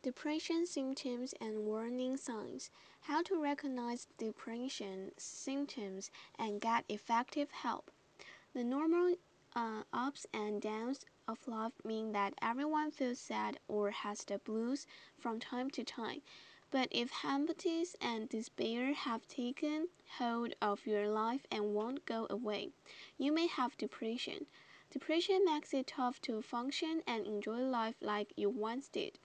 Depression symptoms and warning signs. How to recognize depression symptoms and get effective help. The normal ups and downs of life mean that everyone feels sad or has the blues from time to time. But if emptiness and despair have taken hold of your life and won't go away, you may have depression. Depression makes it tough to function and enjoy life like you once did.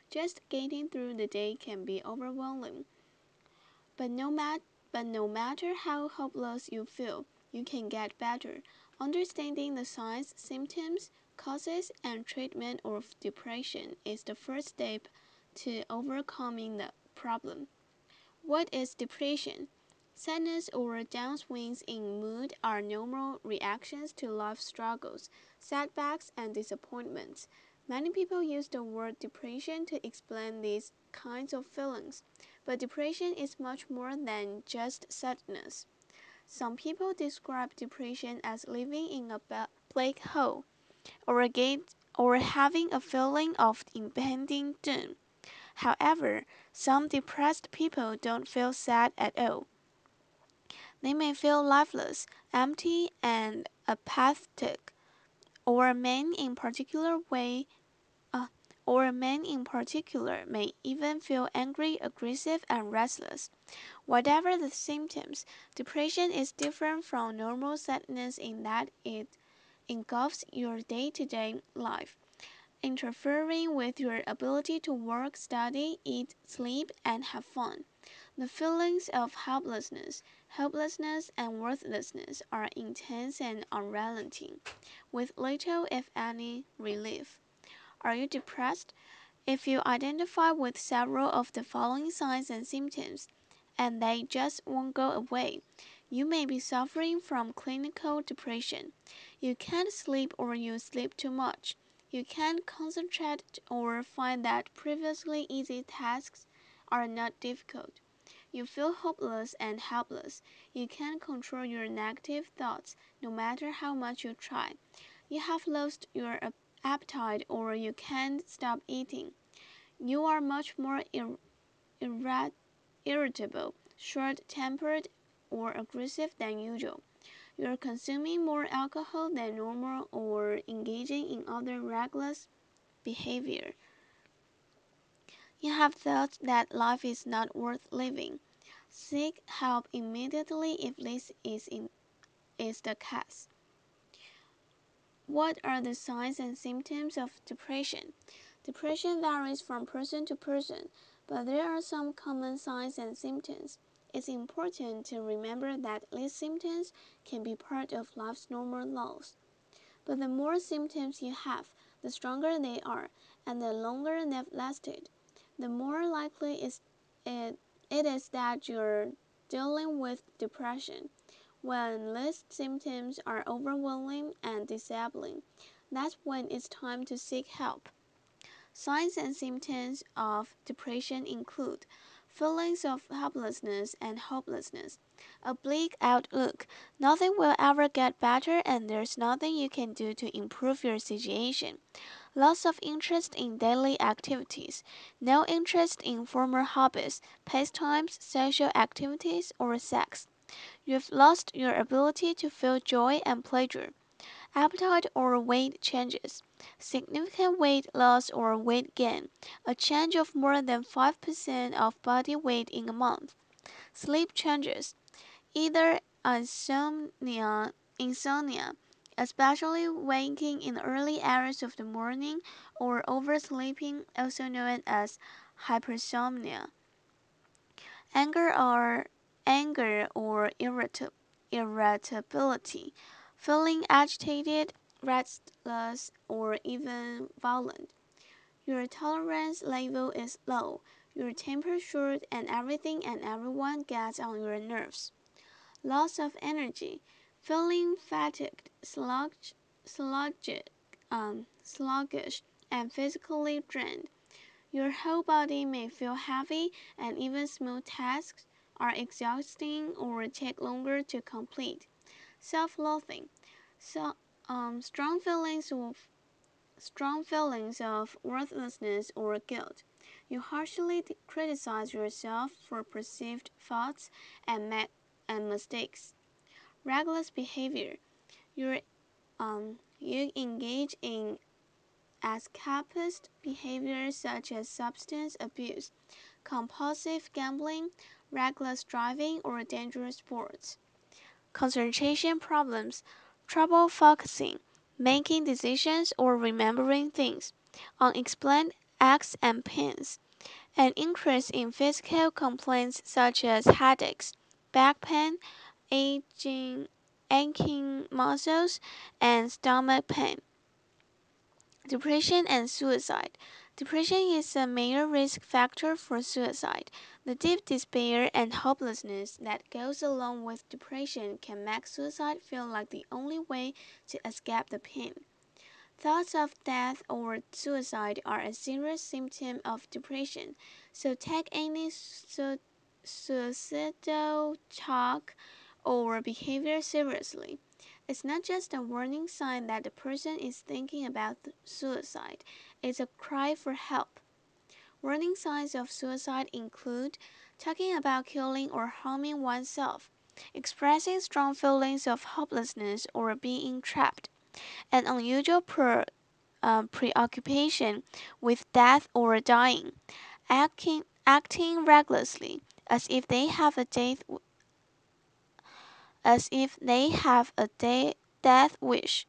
Just getting through the day can be overwhelming. But no matter how hopeless you feel, you can get better. Understanding the signs, symptoms, causes, and treatment of depression is the first step to overcoming the problem. What is depression? Sadness or downswings in mood are normal reactions to life struggles, setbacks, and disappointments. Many people use the word depression to explain these kinds of feelings, but depression is much more than just sadness. Some people describe depression as living in a black hole or or having a feeling of impending doom. However, some depressed people don't feel sad at all. They may feel lifeless, empty, and apathetic, or men in particular way, uh, or men in particular may even feel angry, aggressive, and restless. Whatever the symptoms, depression is different from normal sadness in that it engulfs your day-to-day life, interfering with your ability to work, study, eat, sleep, and have fun. The feelings of helplessness, and worthlessness are intense and unrelenting, with little, if any, relief. Are you depressed? If you identify with several of the following signs and symptoms, and they just won't go away, you may be suffering from clinical depression. You can't sleep or you sleep too much. You can't concentrate or find that previously easy tasks are not difficult. You feel hopeless and helpless. You can't control your negative thoughts no matter how much you try. You have lost your appetite or you can't stop eating. You are much more irritable, short tempered, or aggressive than usual. You are consuming more alcohol than normal or engaging in other reckless behavior. You have thought that life is not worth living. Seek help immediately if is the case. What are the signs and symptoms of depression? Depression varies from person to person, but there are some common signs and symptoms. It's important to remember that these symptoms can be part of life's normal laws. But the more symptoms you have, the stronger they are, and the longer they've lasted, the more likely it is that you're dealing with depression. When these symptoms are overwhelming and disabling, that's when it's time to seek help. Signs and symptoms of depression include feelings of helplessness and hopelessness, a bleak outlook, nothing will ever get better and there's nothing you can do to improve your situation, loss of interest in daily activities, no interest in former hobbies, pastimes, social activities, or sex. You've lost your ability to feel joy and pleasure. Appetite or weight changes, significant weight loss or weight gain, a change of more than 5% of body weight in a month. Sleep changes, either insomnia, especially waking in early hours of the morning, or oversleeping, also known as hypersomnia. Anger or irritability, feeling agitated, restless, or even violent. Your tolerance level is low. Your temper short and everything and everyone gets on your nerves. Loss of energy, feeling fatigued, sluggish, and physically drained. Your whole body may feel heavy, and even small tasks are exhausting or take longer to complete. Self-loathing, so strong feelings of worthlessness or guilt. You harshly criticize yourself for perceived faults and mistakes. Reckless behavior. You're, you engage in escapist behavior such as substance abuse, compulsive gambling, reckless driving, or dangerous sports. Concentration problems, trouble focusing, making decisions, or remembering things, unexplained aches and pains, an increase in physical complaints such as headaches, back pain, aching muscles, and stomach pain. Depression and suicide. Depression is a major risk factor for suicide. The deep despair and hopelessness that goes along with depression can make suicide feel like the only way to escape the pain. Thoughts of death or suicide are a serious symptom of depression, so take any suicidal talk or behavior seriously. It's not just a warning sign that the person is thinking about suicide, it's a cry for help. Warning signs of suicide include talking about killing or harming oneself, expressing strong feelings of hopelessness or being trapped, an unusual preoccupation with death or dying, acting recklessly, as if they have a death wish.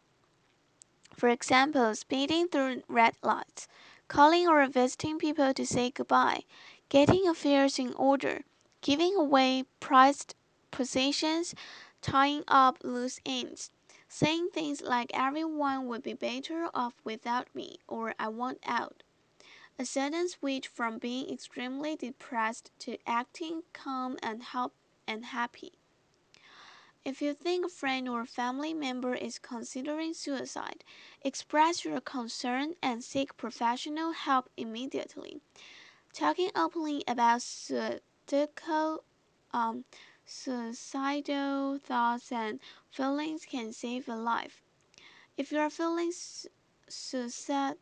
For example, speeding through red lights, calling or visiting people to say goodbye, getting affairs in order, giving away prized possessions, tying up loose ends, saying things like everyone would be better off without me or I want out. A sudden switch from being extremely depressed to acting calm and happy. If you think a friend or family member is considering suicide, express your concern and seek professional help immediately. Talking openly about um, suicidal thoughts and feelings can save a life. If you are feeling suicidal,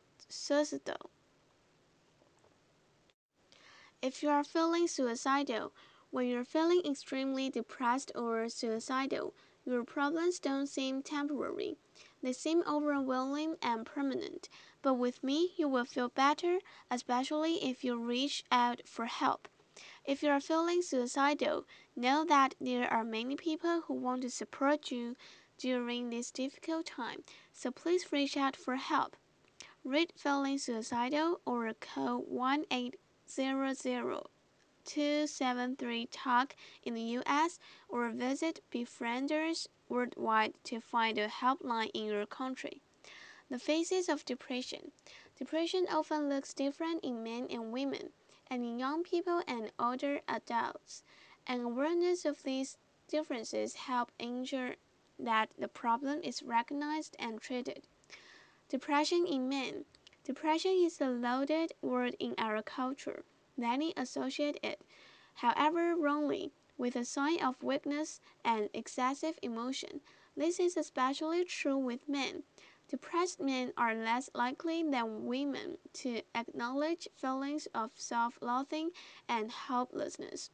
If you are feeling suicidal, when you're feeling extremely depressed or suicidal, your problems don't seem temporary. They seem overwhelming and permanent. But with me, you will feel better, especially if you reach out for help. If you are feeling suicidal, know that there are many people who want to support you during this difficult time, so please reach out for help. Read Feeling Suicidal or call 1-800-273-TALK in the US or visit Befrienders worldwide to find a helpline in your country. The phases of depression. Depression often looks different in men and women, and in young people and older adults. An awareness of these differences helps ensure that the problem is recognized and treated. Depression in men. Depression is a loaded word in our culture. Many associate it, however wrongly, with a sign of weakness and excessive emotion. This is especially true with men. Depressed men are less likely than women to acknowledge feelings of self-loathing and helplessness.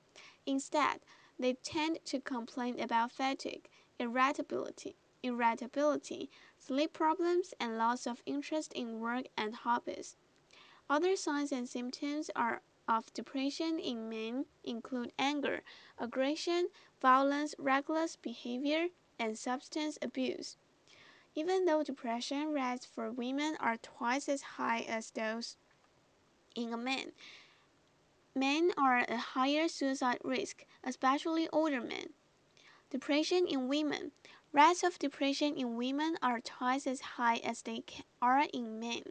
Instead, they tend to complain about fatigue, irritability, sleep problems, and loss of interest in work and hobbies. Other signs and symptoms of depression in men include anger, aggression, violence, reckless behavior, and substance abuse. Even though depression rates for women are twice as high as those in a man, men are at a higher suicide risk, especially older men. Depression in women. Rates of depression in women are twice as high as they are in men.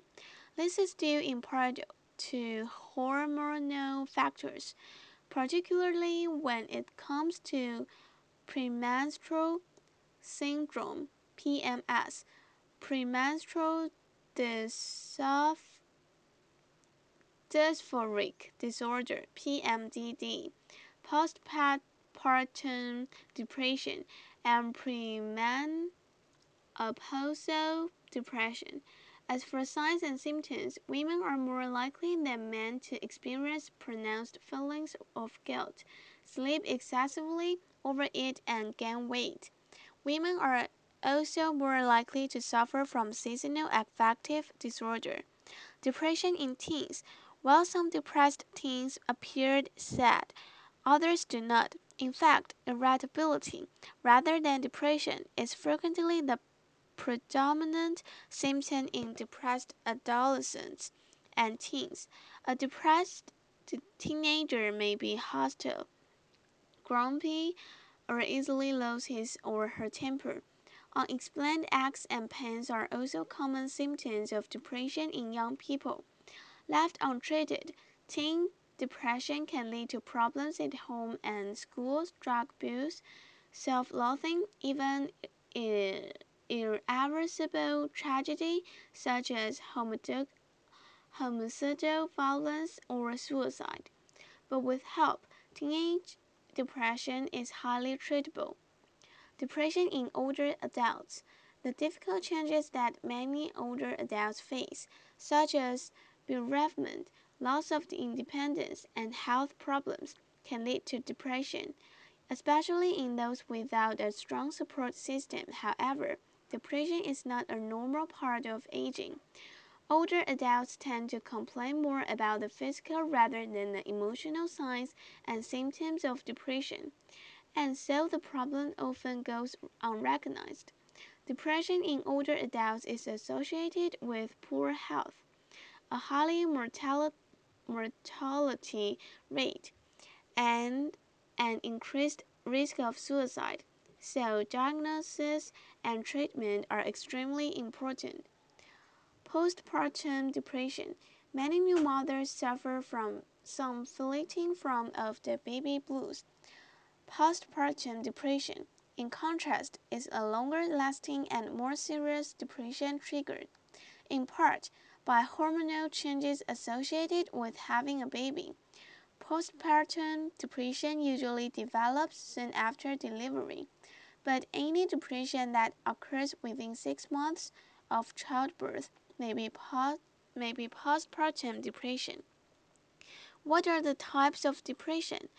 This is due in part to hormonal factors, particularly when it comes to premenstrual syndrome (PMS), premenstrual dysphoric disorder (PMDD), postpartum depression, and premenopausal depression. As for signs and symptoms, women are more likely than men to experience pronounced feelings of guilt, sleep excessively, overeat, and gain weight. Women are also more likely to suffer from seasonal affective disorder. Depression in teens. While some depressed teens appeared sad, others do not. In fact, irritability, rather than depression, is frequently the predominant symptom in depressed adolescents and teens. A depressed teenager may be hostile, grumpy, or easily lose his or her temper. Unexplained aches and pains are also common symptoms of depression in young people. Left untreated, teen depression can lead to problems at home and school, drug abuse, self-loathing, even irreversible tragedy such as homicidal violence or suicide. But with help, teenage depression is highly treatable. Depression in older adults. The difficult changes that many older adults face, such as bereavement, loss of independence, and health problems, can lead to depression, especially in those without a strong support system. However, depression is not a normal part of aging. Older adults tend to complain more about the physical rather than the emotional signs and symptoms of depression, and so the problem often goes unrecognized. Depression in older adults is associated with poor health, a higher mortality rate, and an increased risk of suicide. So, diagnosis and treatment are extremely important. Postpartum depression. Many new mothers suffer from some fleeting form of the baby blues. Postpartum depression, in contrast, is a longer lasting and more serious depression triggered, in part, by hormonal changes associated with having a baby. Postpartum depression usually develops soon after delivery, but any depression that occurs within 6 months of childbirth may be postpartum depression. What are the types of depression?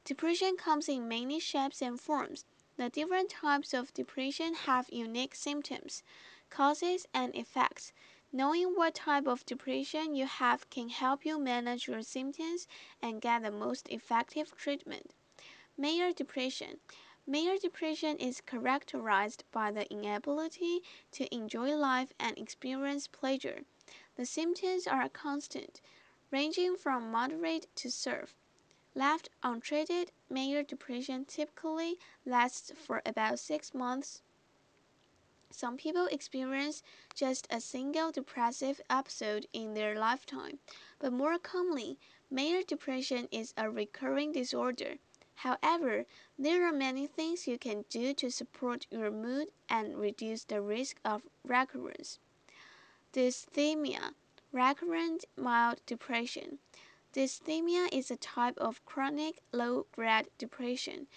Depression comes in many shapes and forms. The different types of depression have unique symptoms, causes, and effects. Knowing what type of depression you have can help you manage your symptoms and get the most effective treatment. Major depression. Major depression is characterized by the inability to enjoy life and experience pleasure. The symptoms are constant, ranging from moderate to severe. Left untreated, major depression typically lasts for about 6 months. Some people experience just a single depressive episode in their lifetime, but more commonly, major depression is a recurring disorder. However, there are many things you can do to support your mood and reduce the risk of recurrence. Dysthymia, recurrent mild depression. Dysthymia is a type of chronic low-grade depression.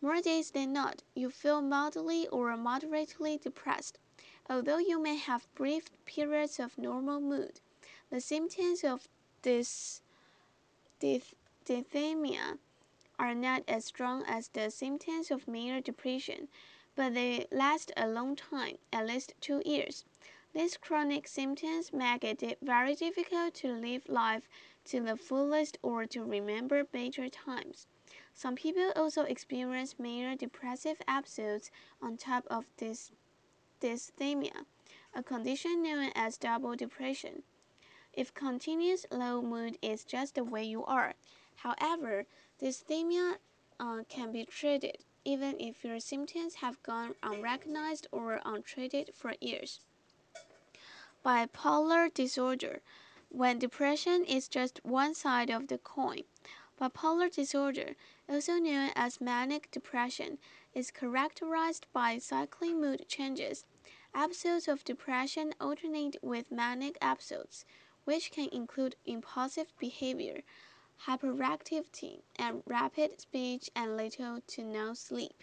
More days than not, you feel mildly or moderately depressed. Although you may have brief periods of normal mood, the symptoms of this dysthymia are not as strong as the symptoms of major depression, but they last a long time, at least 2 years. These chronic symptoms make it very difficult to live life to the fullest or to remember better times. Some people also experience major depressive episodes on top of this dysthymia, a condition known as double depression. If continuous low mood is just the way you are. However, dysthymia can be treated even if your symptoms have gone unrecognized or untreated for years. Bipolar disorder, when depression is just one side of the coin. Bipolar disorder, also known as manic depression, is characterized by cycling mood changes. Episodes of depression alternate with manic episodes, which can include impulsive behavior, hyperactivity, and rapid speech and little to no sleep.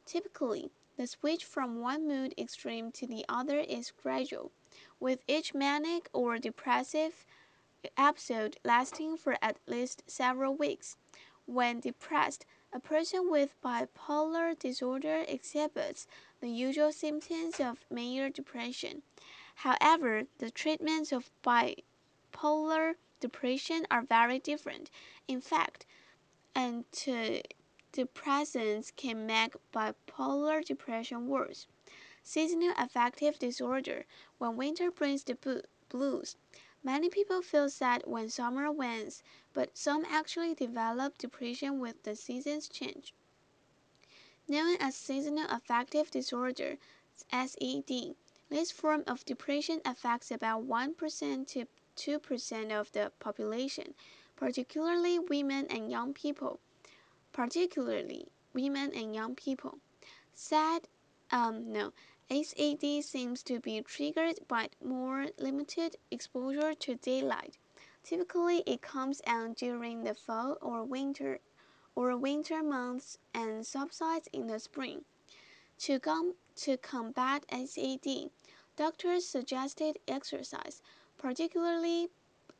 Typically, the switch from one mood extreme to the other is gradual. with each manic or depressive episode lasting for at least several weeks. When depressed, a person with bipolar disorder exhibits the usual symptoms of major depression. However, the treatments of bipolar depression are very different. In fact, antidepressants can make bipolar depression worse. Seasonal affective disorder. When winter brings the blues, many people feel sad when summer wanes, but some actually develop depression with the seasons change. Known as seasonal affective disorder, SAD, this form of depression affects about 1% to 2% of the population, particularly women and young people. Sad, no, SAD seems to be triggered by more limited exposure to daylight. Typically, it comes on during the fall or winter months and subsides in the spring. To combat SAD, doctors suggested exercise, particularly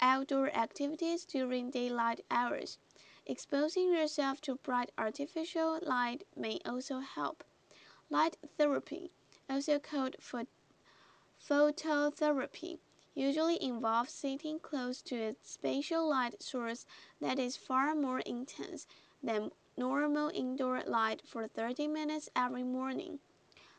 outdoor activities during daylight hours. Exposing yourself to bright artificial light may also help. Light therapy, also called phototherapy, usually involves sitting close to a spatial light source that is far more intense than normal indoor light for 30 minutes every morning.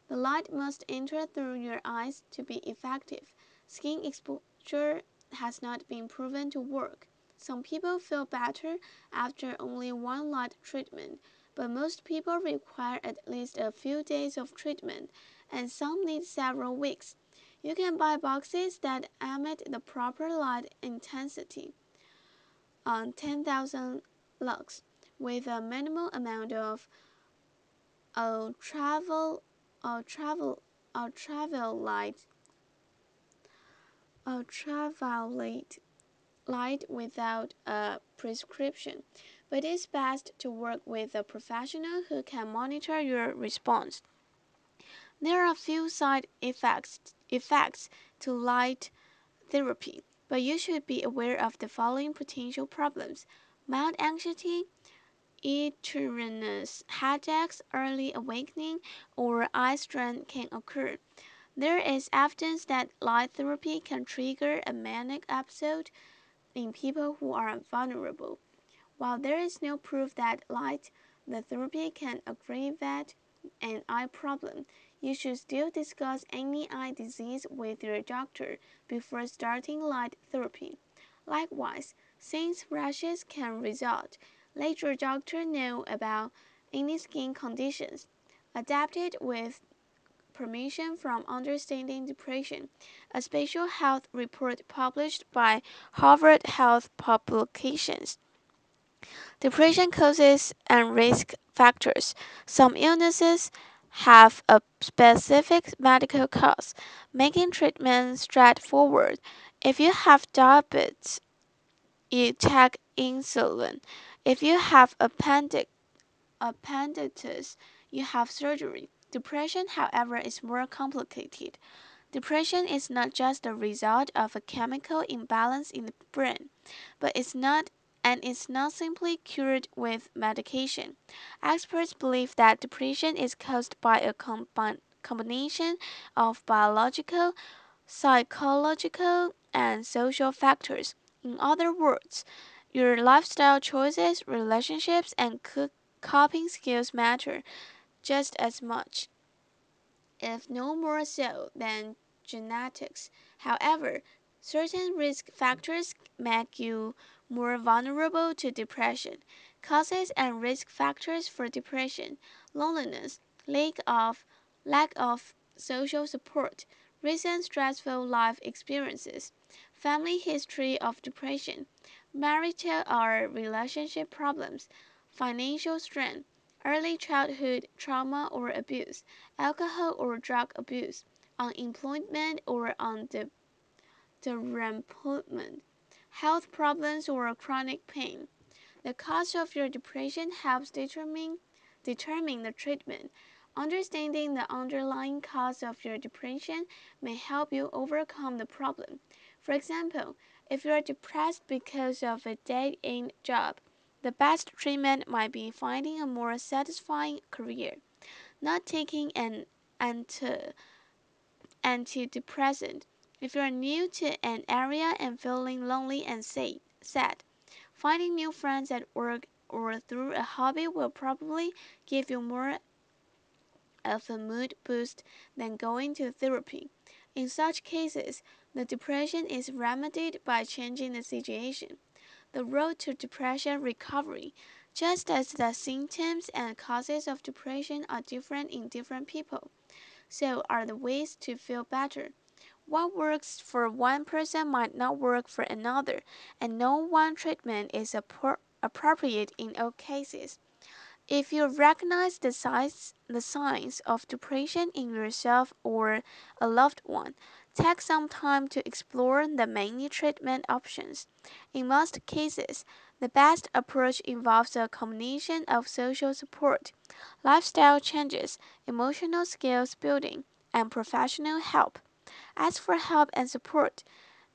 The light must enter through your eyes to be effective. Skin exposure has not been proven to work. Some people feel better after only one light treatment, but most people require at least a few days of treatment, and some need several weeks. You can buy boxes that emit the proper light intensity on 10,000 lux with a minimal amount of ultraviolet ultraviolet ultraviolet light without a prescription, but it's best to work with a professional who can monitor your response. There are few side effects to light therapy, but you should be aware of the following potential problems: mild anxiety, iterminous headaches, early awakening, or eye strain can occur. There is evidence that light therapy can trigger a manic episode in people who are vulnerable. While there is no proof that the therapy can aggravate an eye problem, you should still discuss any eye disease with your doctor before starting light therapy. Likewise, since rashes can result, let your doctor know about any skin conditions. Adapted with permission from Understanding Depression, a special health report published by Harvard Health Publications. Depression causes and risk factors. Some illnesses have a specific medical cause, making treatment straightforward. If you have diabetes, you take insulin. If you have appendicitis, you have surgery. Depression, however, is more complicated. Depression is not just the result of a chemical imbalance in the brain, but it's not simply cured with medication. Experts believe that depression is caused by a combination of biological, psychological, and social factors. In other words, your lifestyle choices, relationships, and coping skills matter just as much, if no more so, than genetics. However, certain risk factors make you more vulnerable to depression. Causes and risk factors for depression: loneliness, lack of social support, recent stressful life experiences, family history of depression, marital or relationship problems, financial strain, early childhood trauma or abuse, alcohol or drug abuse, unemployment or underemployment, health problems or chronic pain. The cause of your depression helps determine the treatment. Understanding the underlying cause of your depression may help you overcome the problem. For example, if you are depressed because of a dead-end job, the best treatment might be finding a more satisfying career, not taking an anti antidepressant. If you are new to an area and feeling lonely and sad, finding new friends at work or through a hobby will probably give you more of a mood boost than going to therapy. In such cases, the depression is remedied by changing the situation. The road to depression recovery, just as the symptoms and causes of depression are different in different people, so are the ways to feel better. What works for one person might not work for another, and no one treatment is appropriate in all cases. If you recognize the signs of depression in yourself or a loved one, take some time to explore the many treatment options. In most cases, the best approach involves a combination of social support, lifestyle changes, emotional skills building, and professional help. Ask for help and support.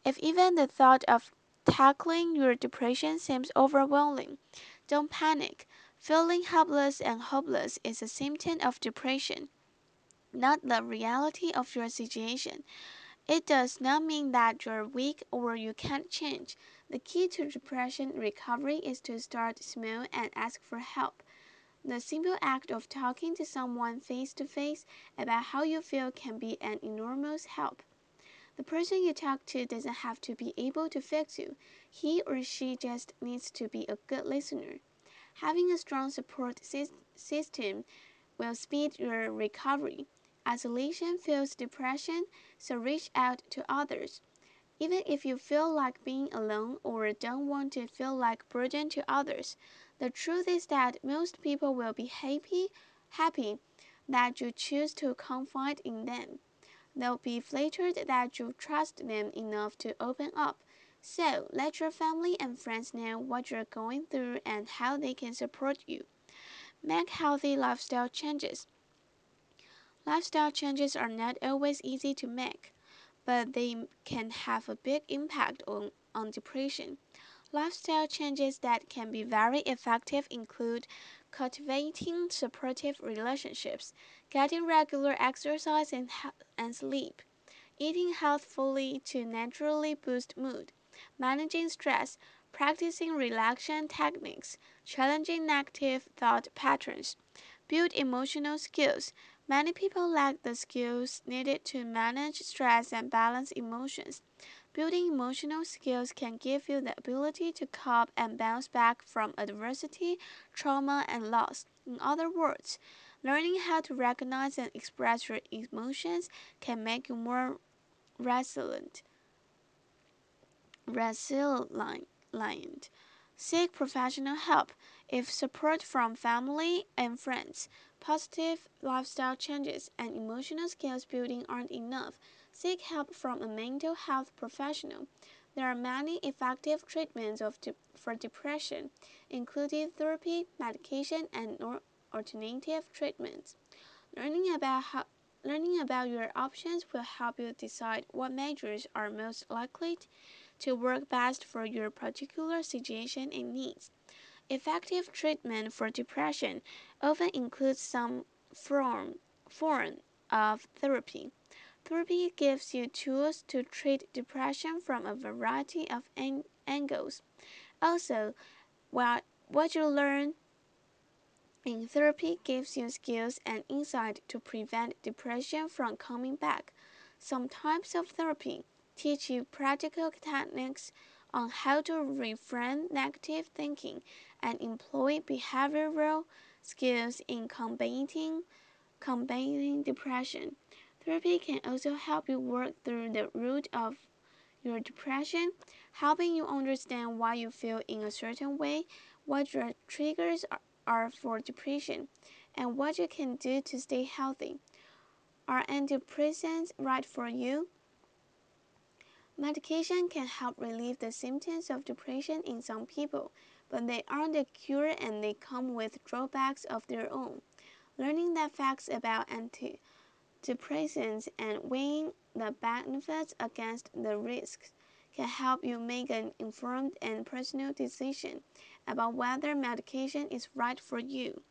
If even the thought of tackling your depression seems overwhelming, don't panic. Feeling helpless and hopeless is a symptom of depression, not the reality of your situation. It does not mean that you're weak or you can't change. The key to depression recovery is to start small and ask for help. The simple act of talking to someone face to face about how you feel can be an enormous help. The person you talk to doesn't have to be able to fix you. He or she just needs to be a good listener. Having a strong support system will speed your recovery. Isolation fuels depression, so reach out to others. Even if you feel like being alone or don't want to feel like burden to others, the truth is that most people will be happy that you choose to confide in them. They'll be flattered that you trust them enough to open up. So, let your family and friends know what you're going through and how they can support you. Make healthy lifestyle changes. Lifestyle changes are not always easy to make, but they can have a big impact on depression. Lifestyle changes that can be very effective include cultivating supportive relationships, getting regular exercise and sleep, eating healthfully to naturally boost mood, managing stress, practicing relaxation techniques, challenging negative thought patterns, build emotional skills. Many people lack the skills needed to manage stress and balance emotions. Building emotional skills can give you the ability to cope and bounce back from adversity, trauma, and loss. In other words, learning how to recognize and express your emotions can make you more resilient. resilient. Seek professional help if support from family and friends, positive lifestyle changes, and emotional skills building aren't enough. Seek help from a mental health professional. There are many effective treatments for depression, including therapy, medication, and alternative treatments. Learning about how Learning about your options will help you decide what measures are most likely to work best for your particular situation and needs. Effective treatment for depression often includes some form of therapy. Therapy gives you tools to treat depression from a variety of angles. Also, what you learn in therapy gives you skills and insight to prevent depression from coming back. Some types of therapy teach you practical techniques on how to reframe negative thinking and employ behavioral skills in combating depression. Therapy can also help you work through the root of your depression, helping you understand why you feel in a certain way, what your triggers are for depression, and what you can do to stay healthy. Are antidepressants right for you? Medication can help relieve the symptoms of depression in some people, but they aren't a cure and they come with drawbacks of their own. Learning the facts about antidepressants and weighing the benefits against the risks can help you make an informed and personal decision about whether medication is right for you.